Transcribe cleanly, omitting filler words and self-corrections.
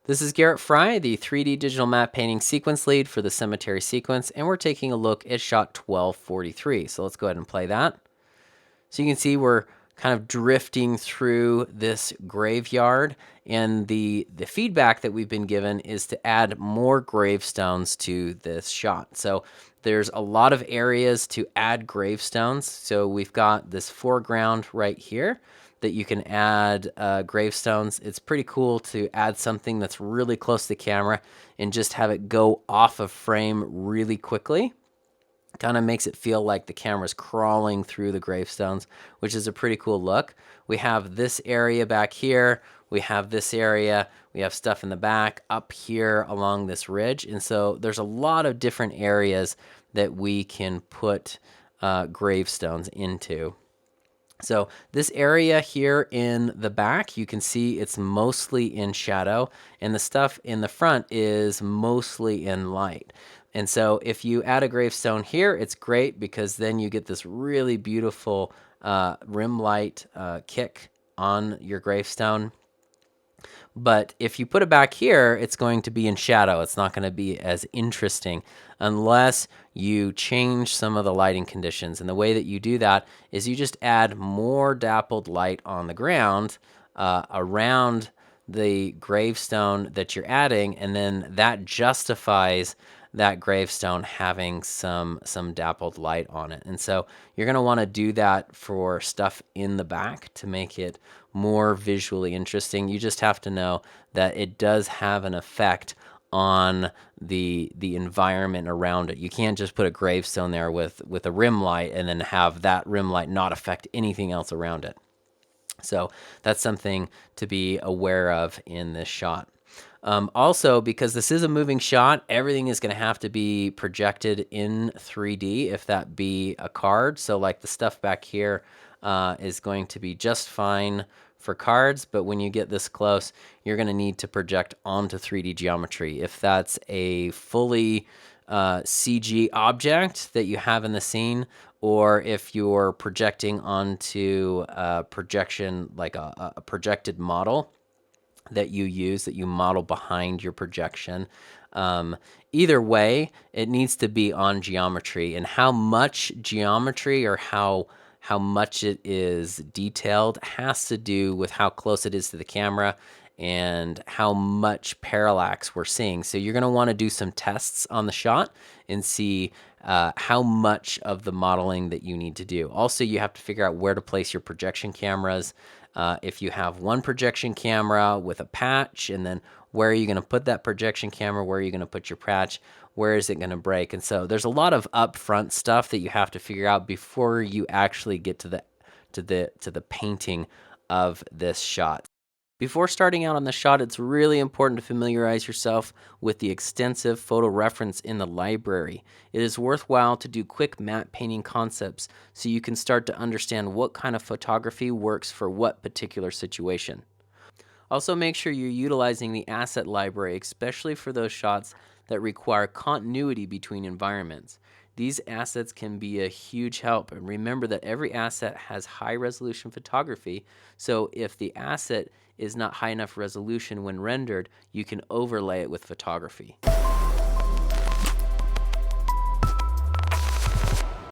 This is Garrett Fry, the 3D digital matte painting sequence lead for the cemetery sequence, and we're taking a look at shot 1243. So let's go ahead and play that. So you can see we're kind of drifting through this graveyard, and the feedback that we've been given is to add more gravestones to this shot. So there's a lot of areas to add gravestones. So we've got this foreground right here that you can add gravestones. It's pretty cool to add something that's really close to the camera and just have it go off of frame really quickly. Kind of makes it feel like the camera's crawling through the gravestones, which is a pretty cool look. We have this area back here. We have this area. We have stuff in the back up here along this ridge. And so there's a lot of different areas that we can put gravestones into. So this area here in the back, you can see it's mostly in shadow, and the stuff in the front is mostly in light. And so if you add a gravestone here, it's great because then you get this really beautiful rim light kick on your gravestone. But if you put it back here, it's going to be in shadow. It's not going to be as interesting unless you change some of the lighting conditions. And the way that you do that is you just add more dappled light on the ground around the gravestone that you're adding, and then that justifies that gravestone having some dappled light on it. And so you're going to want to do that for stuff in the back to make it more visually interesting. You just have to know that it does have an effect on the environment around it. You can't just put a gravestone there with a rim light and then have that rim light not affect anything else around it. So that's something to be aware of in this shot. Also, because this is a moving shot, everything is going to have to be projected in 3D, if that be a card. So like the stuff back here is going to be just fine for cards, but when you get this close, you're going to need to project onto 3D geometry. If that's a fully CG object that you have in the scene, or if you're projecting onto a projection, like a projected model that you use, that you model behind your projection. Either way, it needs to be on geometry, and how much geometry or how much it is detailed has to do with how close it is to the camera and how much parallax we're seeing. So you're going to want to do some tests on the shot and see how much of the modeling that you need to do. Also, you have to figure out where to place your projection cameras. If you have one projection camera with a patch, and then where are you going to put that projection camera? Where are you going to put your patch? Where is it going to break? And so there's a lot of upfront stuff that you have to figure out before you actually get to the painting of this shot. Before starting out on the shot, it's really important to familiarize yourself with the extensive photo reference in the library. It is worthwhile to do quick matte painting concepts so you can start to understand what kind of photography works for what particular situation. Also, make sure you're utilizing the asset library, especially for those shots that require continuity between environments. These assets can be a huge help, and remember that every asset has high resolution photography, so if the asset is not high enough resolution when rendered, you can overlay it with photography.